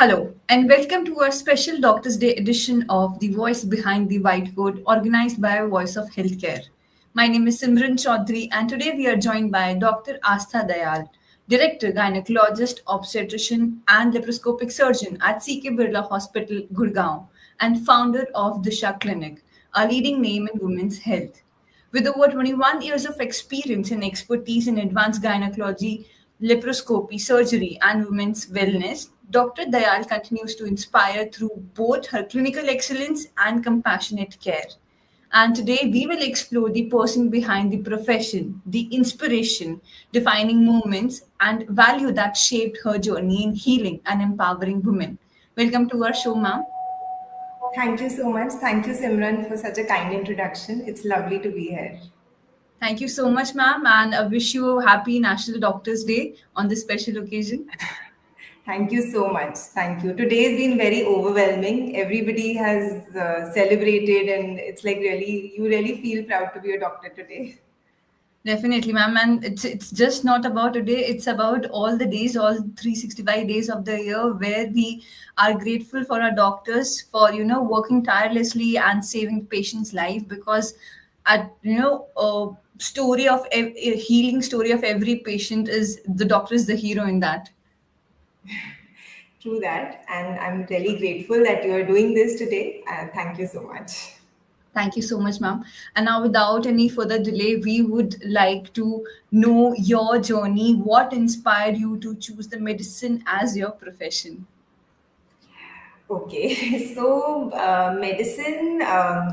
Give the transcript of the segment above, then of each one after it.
Hello, and welcome to our special Doctor's Day edition of The Voice Behind the Whiteboard, organized by Voice of Healthcare. My name is Simran Chaudhary, and today we are joined by Dr. Astha Dayal, Director, Gynecologist, Obstetrician, and Laparoscopic Surgeon at CK Birla Hospital, Gurgaon, and founder of Disha Clinic, a leading name in women's health. With over 21 years of experience and expertise in advanced gynecology, laparoscopy, surgery, and women's wellness, Dr. Dayal continues to inspire through both her clinical excellence and compassionate care. And today we will explore the person behind the profession, the inspiration, defining moments, and value that shaped her journey in healing and empowering women. Welcome to our show, ma'am. Thank you so much. Thank you, Simran, for such a kind introduction. It's lovely to be here. Thank you so much, ma'am, and I wish you a happy National Doctors' Day on this special occasion. Thank you so much. Thank you. Today has been very overwhelming. Everybody has celebrated, and it's like really, you really feel proud to be a doctor today. Definitely, ma'am, and it's just not about today. It's about all the days, all 365 days of the year, where we are grateful for our doctors for working tirelessly and saving patients' life. Because at a story of a healing story of every patient is the doctor is the hero in that. True that. And I'm really grateful that you are doing this today. And thank you so much. Thank you so much, ma'am. And now, without any further delay, we would like to know your journey. What inspired you to choose the medicine as your profession? Okay, so medicine.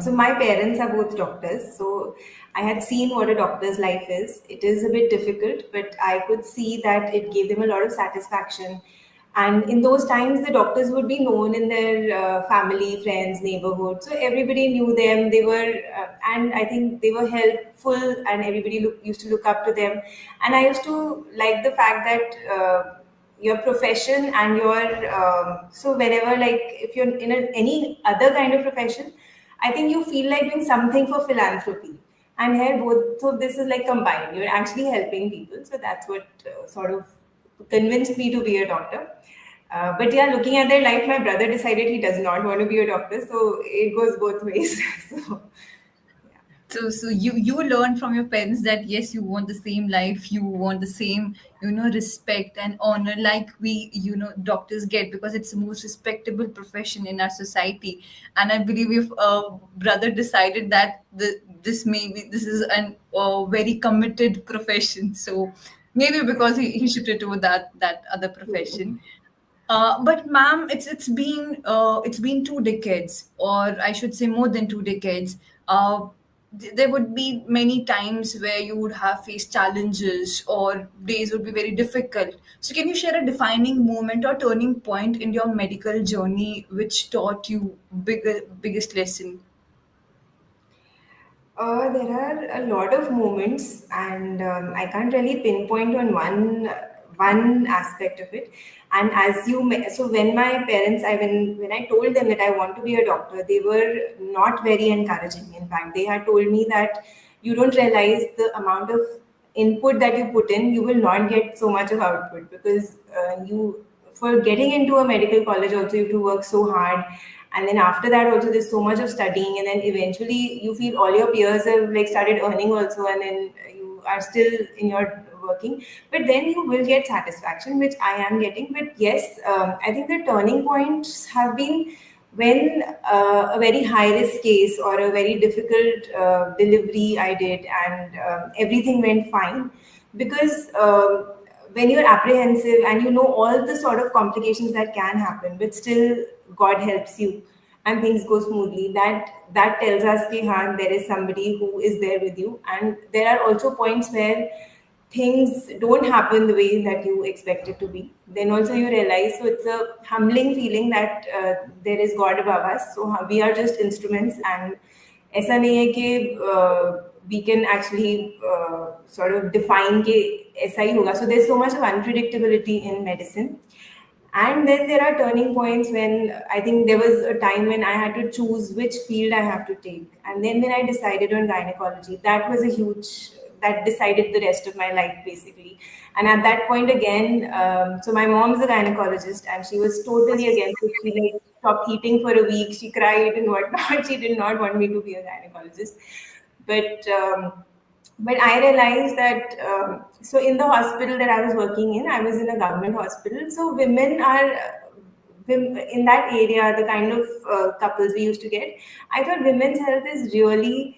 So my parents are both doctors, so I had seen what a doctor's life is. It is a bit difficult, but I could see that it gave them a lot of satisfaction. And in those times, the doctors would be known in their family, friends, neighborhood. So everybody knew them. They were, and I think they were helpful, and everybody used to look up to them. And I used to like the fact that. Your profession and your so whenever like if you're in any other kind of profession, I think you feel like doing something for philanthropy, and here both of this is like combined. You're actually helping people, so that's what sort of convinced me to be a doctor. But yeah, looking at their life, my brother decided he does not want to be a doctor, so it goes both ways. So yeah. So you learn from your parents that yes, you want the same life, you want the same respect and honor like we doctors get, because it's the most respectable profession in our society. And I believe if a brother decided that this is an very committed profession, so maybe because he shifted to that other profession. But ma'am, it's been 2 decades, or I should say more than 2 decades. There would be many times where you would have faced challenges, or days would be very difficult. So, can you share a defining moment or turning point in your medical journey which taught you biggest lesson? There are a lot of moments, and I can't really pinpoint on one aspect of it. And as so when my parents, when I told them that I want to be a doctor, they were not very encouraging. In fact, they had told me that you don't realize the amount of input that you put in, you will not get so much of output because you for getting into a medical college also you have to work so hard, and then after that also there's so much of studying, and then eventually you feel all your peers have like started earning also, and then you are still in your working, but then you will get satisfaction, which I am getting. But yes, I think the turning points have been when a very high risk case or a very difficult delivery I did, and everything went fine, because when you're apprehensive and you know all the sort of complications that can happen, but still God helps you and things go smoothly, that tells us that there is somebody who is there with you. And there are also points where things don't happen the way that you expect it to be, then also you realize. So it's a humbling feeling that there is God above us, so we are just instruments, and ऐसा नहीं है कि we can actually sort of define कि ऐसा ही होगा. So there's so much of unpredictability in medicine. And then there are turning points when I think there was a time when I had to choose which field I have to take. And then when I decided on gynecology, that was a huge, that decided the rest of my life basically. And at that point again, so my mom's a gynecologist, and she was totally against it. She like stopped eating for a week. She cried and whatnot. She did not want me to be a gynecologist. But but I realized that so in the hospital that I was working in, I was in a government hospital. So women are in that area, the kind of couples we used to get. I thought women's health is really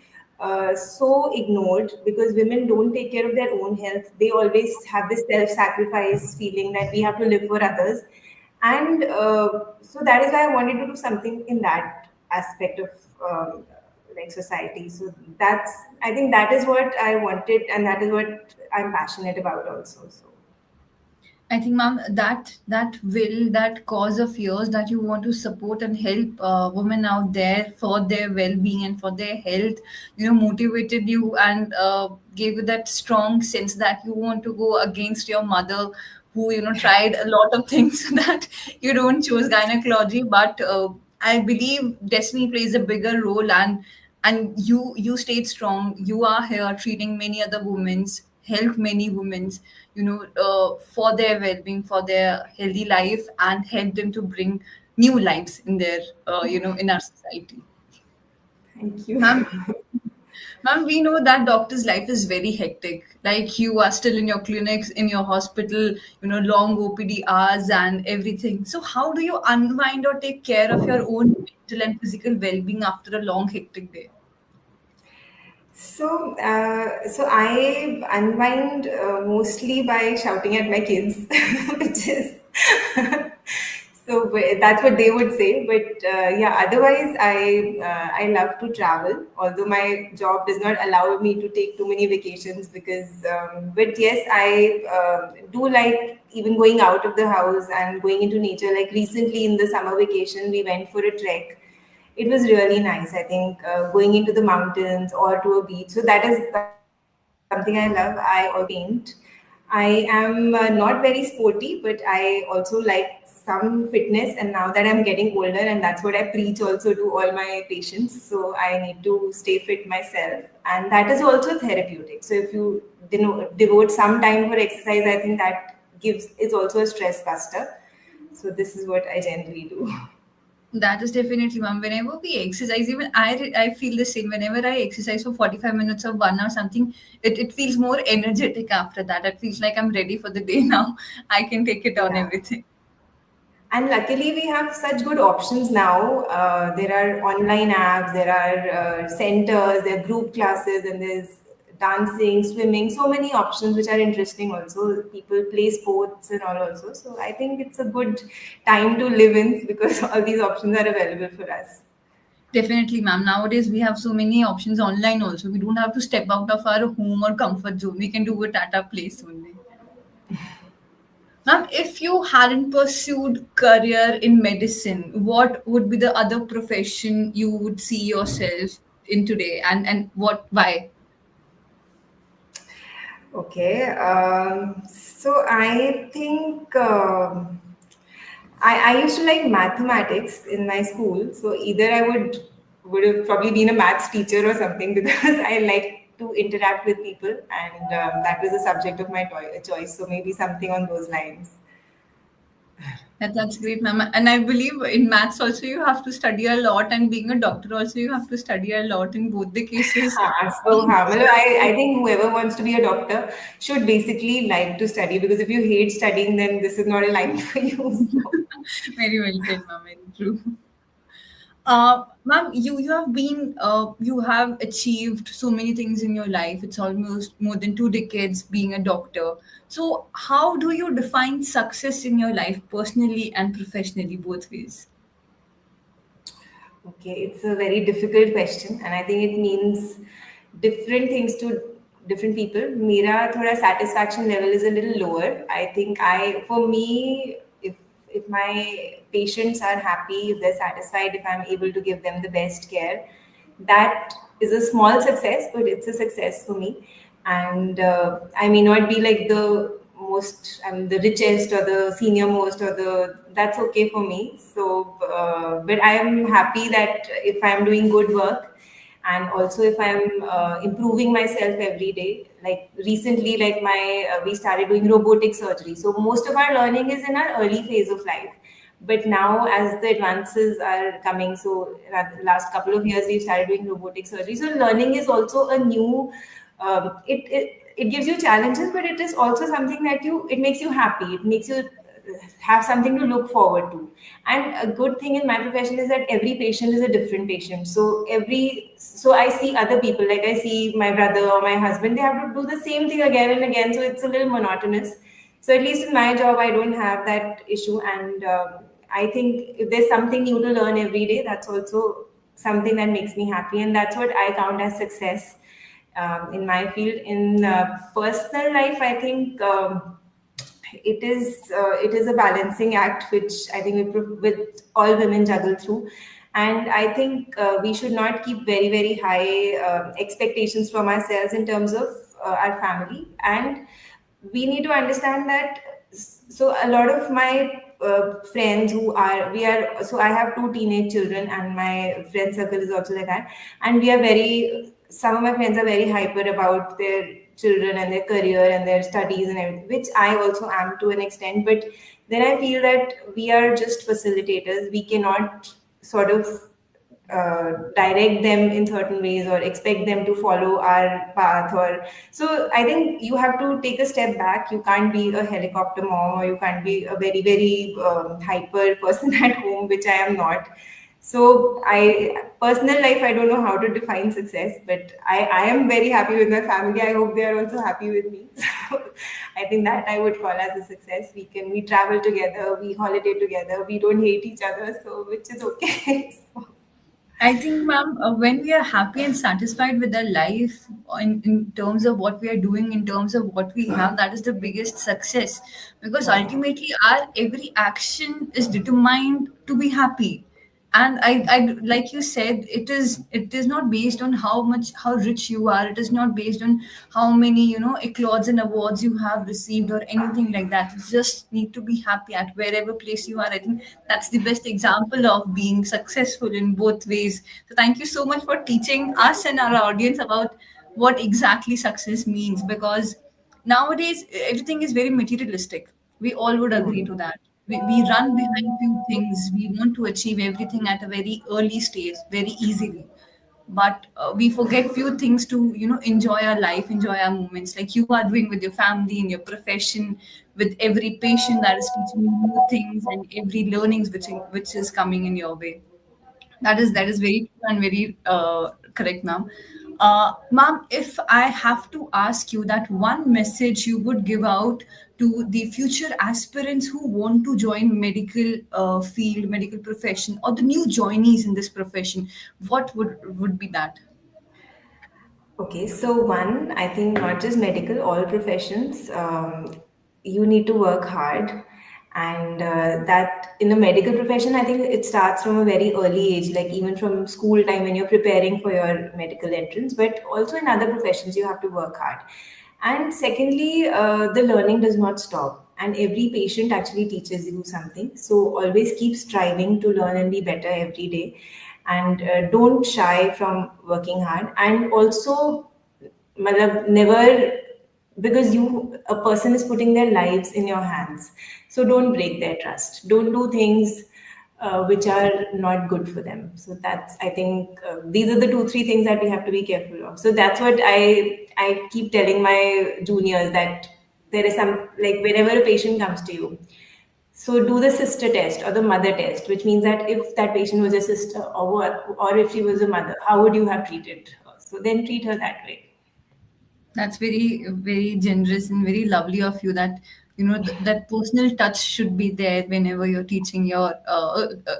so ignored because women don't take care of their own health. They always have this self-sacrifice feeling that we have to live for others, and so that is why I wanted to do something in that aspect of like society. So that's, I think that is what I wanted, and that is what I'm passionate about also. So I think, ma'am, that will, that cause of yours that you want to support and help women out there for their well-being and for their health, motivated you and gave you that strong sense that you want to go against your mother, who tried a lot of things so that you don't choose gynecology. But I believe destiny plays a bigger role, and you stayed strong. You are here treating many other women's, help many women's, for their well-being, for their healthy life, and help them to bring new lives in their in our society. thank you. Ma'am, ma'am, we know that doctor's life is very hectic. Like, you are still in your clinics, in your hospital, long OPD hours and everything. So how do you unwind or take care of your own mental and physical well-being after a long hectic day? So I unwind mostly by shouting at my kids, which is that's what they would say. But yeah, otherwise I love to travel. Although my job does not allow me to take too many vacations because, but yes, I do like even going out of the house and going into nature. Like recently in the summer vacation, we went for a trek. It was really nice. I think going into the mountains or to a beach. So that is something I love. I also paint. I am not very sporty, but I also like some fitness. And now that I'm getting older, and that's what I preach also to all my patients. So I need to stay fit myself, and that is also therapeutic. So if you devote some time for exercise, I think that gives it's also a stress buster. So this is what I generally do. That is definitely, ma'am. Whenever we exercise, even I feel the same. Whenever I exercise for 45 minutes or 1 hour something, it feels more energetic after that. It feels like I'm ready for the day now. I can take it on Yeah. everything. And luckily, we have such good options now. There are online apps, there are centers, there are group classes, and there's dancing, swimming, so many options which are interesting also. People play sports and all also. So I think it's a good time to live in because all these options are available for us. Definitely, ma'am. Nowadays, we have so many options online also. We don't have to step out of our home or comfort zone. We can do it at our place only. Ma'am, if you hadn't pursued career in medicine, what would be the other profession you would see yourself in today, and what, why? Okay, so I think I used to like mathematics in my school. So either I would have probably been a maths teacher or something because I like to interact with people, and that was the subject of my choice. So maybe something on those lines. That's great, ma'am. And I believe in maths also you have to study a lot, and being a doctor also you have to study a lot in both the cases. Well, I think whoever wants to be a doctor should basically like to study because if you hate studying, then this is not a line for you. So. Very well said, ma'am. Very true. Ma'am, you have been you have achieved so many things in your life. It's almost more than 2 decades being a doctor. So, how do you define success in your life, personally and professionally, both ways? Okay, it's a very difficult question, and I think it means different things to different people. Mera thoda satisfaction level is a little lower. I think for me, if my patients are happy, if they're satisfied, if I'm able to give them the best care, that is a small success, but it's a success for me. And I may not be like the most, I'm the richest or the senior most or the, that's okay for me. So, but I am happy that if I'm doing good work and also if I'm improving myself every day. Like recently, like my we started doing robotic surgery, so most of our learning is in our early phase of life. But now, as the advances are coming, so last couple of years we've started doing robotic surgery. So learning is also a new. It gives you challenges, but it is also something that it makes you happy. It makes you have something to look forward to. And a good thing in my profession is that every patient is a different patient. So I see other people, like I see my brother or my husband, they have to do the same thing again and again. So it's a little monotonous. So at least in my job, I don't have that issue. And I think if there's something new to learn every day, that's also something that makes me happy. And that's what I count as success in my field. In personal life, I think. It is a balancing act which I think with all women juggle through, and I think we should not keep very high expectations from ourselves in terms of our family, and we need to understand that. So a lot of my friends who are we are so I have two teenage children, and my friend circle is also like that, and we are very some of my friends are very hyper about their children and their career and their studies and everything, which I also am to an extent. But then I feel that we are just facilitators. We cannot sort of direct them in certain ways or expect them to follow our path. Or so I think you have to take a step back. You can't be a helicopter mom, or you can't be a very hyper person at home, which I am not. So I personal life, I don't know how to define success, but I am very happy with my family. I hope they are also happy with me. So I think that I would call as a success. We travel together, we holiday together, we don't hate each other, so which is okay. So, I think, ma'am, when we are happy and satisfied with our life in terms of what we are doing, in terms of what we have, that is the biggest success. Because yeah. ultimately, our every action is determined to be happy. And like you said, it is not based on how rich you are. It is not based on how many accolades and awards you have received or anything like that. You just need to be happy at wherever place you are. I think that's the best example of being successful in both ways. So thank you so much for teaching us and our audience about what exactly success means, because nowadays everything is very materialistic. We all would agree to that. We run behind few things. We want to achieve everything at a very early stage very easily, but we forget few things to enjoy our life, enjoy our moments, like you are doing with your family, in your profession, with every patient that is teaching you new things, and every learnings which is coming in your way. That is very true and very correct, ma'am. Ma'am, if I have to ask you that one message you would give out to the future aspirants who want to join medical field, medical profession, or the new joinees in this profession, what would be that? Okay, so one, I think not just medical, all professions, you need to work hard. And that in the medical profession, I think it starts from a very early age, like even from school time when you're preparing for your medical entrance. But also in other professions, you have to work hard. And secondly, the learning does not stop. And every patient actually teaches you something. So always keep striving to learn and be better every day. And don't shy from working hard. And also, never, because a person is putting their lives in your hands, so don't break their trust, don't do things which are not good for them. So that's, I think, these are the two three things that we have to be careful of. So that's what I keep telling my juniors, that there is some, like whenever a patient comes to you, so do the sister test or the mother test, which means that if that patient was a sister, or what, or if she was a mother, how would you have treated her? So then treat her that way. That's very generous and very lovely of you. That that personal touch should be there whenever you're teaching your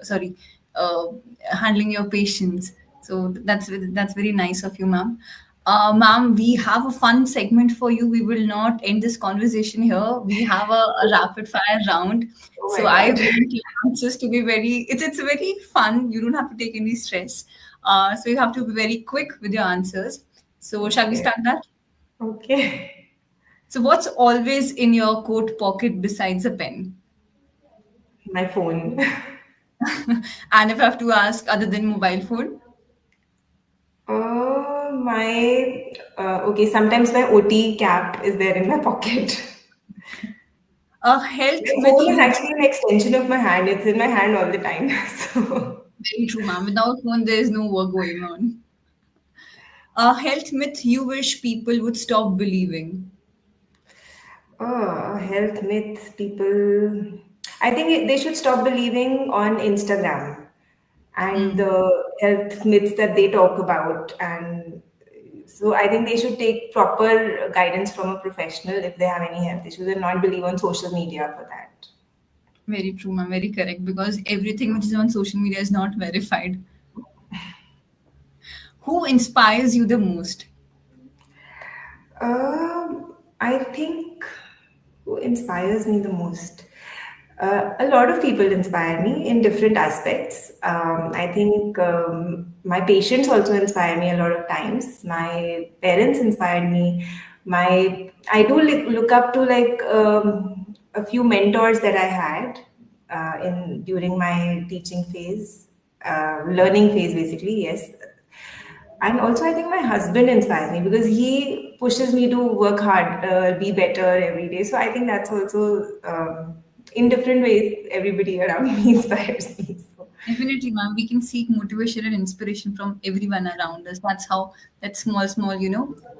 sorry, uh, handling your patients. So that's very nice of you, ma'am. Ma'am, we have a fun segment for you. We will not end this conversation here. We have a rapid fire round. Oh So my I God. want your answers to be it's very fun. You don't have to take any stress. So you have to be very quick with your answers. So shall we Okay. start that? Okay. So, what's always in your coat pocket besides a pen? My phone. And if I have to ask, other than mobile phone, Okay, sometimes my OT cap is there in my pocket. A health My myth phone is you actually an extension of my hand. It's in my hand all the time. So, very true, ma'am. Without phone, there is no work going on. A health myth you wish people would stop believing. health myth. People, I think they should stop believing on Instagram and Hmm. the health myths that they talk about. And so I think they should take proper guidance from a professional if they have any health issues and not believe on social media for that. Very true, ma'am. Very correct. Because everything which is on social media is not verified. Who inspires you the most? I think who inspires me the most? A lot of people inspire me in different aspects. I think my patients also inspire me a lot of times. My parents inspired me. I do look up to like a few mentors that I had in during my teaching phase, learning phase, basically. Yes, and also I think my husband inspires me because he pushes me to work hard, be better every day. So I think that's also in different ways everybody around me inspires me. So Definitely, ma'am. We can seek motivation and inspiration from everyone around us. That's how that small,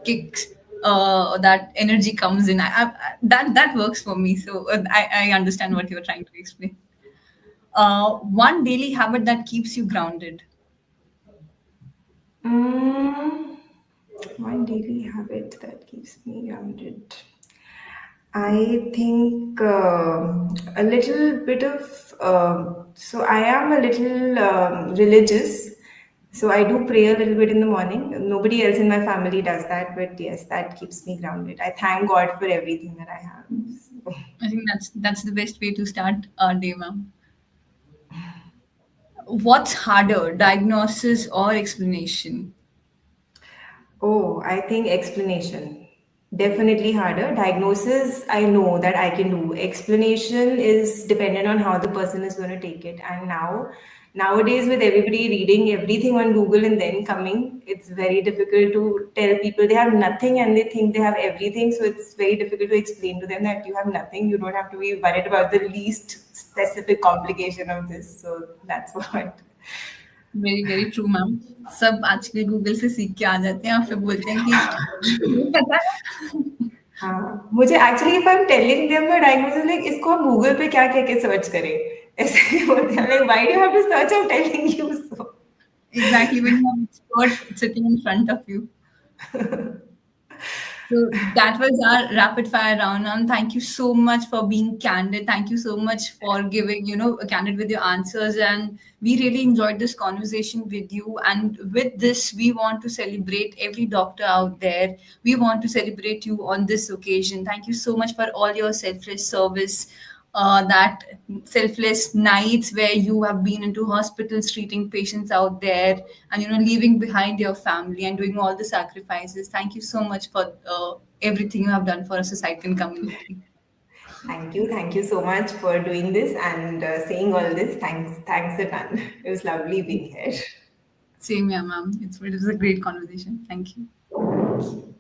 kicks, that energy comes in. That works for me. So I understand what you're trying to explain. One daily habit that keeps you grounded. mm, one daily habit that keeps me grounded, I think a little bit of. So I am a little religious. So I do pray a little bit in the morning. Nobody else in my family does that, but yes, that keeps me grounded. I thank God for everything that I have. So. I think that's the best way to start our day, ma'am. What's harder, diagnosis or explanation? Oh, I think explanation. Definitely harder. Diagnosis, I know that I can do. Explanation is dependent on how the person is going to take it. And nowadays, with everybody reading everything on Google and then coming, it's very difficult to tell people they have nothing and they think they have everything. So it's very difficult to explain to them that you have nothing. You don't have to be worried about the least specific complication of this. So that's what. Very very true ma'am. सब आजकल Google से सीख के आ जाते हैं और फिर बोलते हैं कि नहीं पता है। हाँ, मुझे actually if I am telling them the diagnosis like इसको हम गूगल पे क्या कह के सर्च करें ऐसे ही बोलते हैं like why do you have to search I am telling you so exactly when you have expert sitting in front of you. So that was our rapid fire round. Thank you so much for being candid. Thank you so much for giving, candid with your answers. And we really enjoyed this conversation with you. And with this, we want to celebrate every doctor out there. We want to celebrate you on this occasion. Thank you so much for all your selfless service, that selfless nights where you have been into hospitals treating patients out there, and leaving behind your family and doing all the sacrifices. Thank you so much for everything you have done for a society and community. Thank you so much for doing this and saying all this thanks a ton it was lovely being here Same here, ma'am. It was a great conversation. Thank you.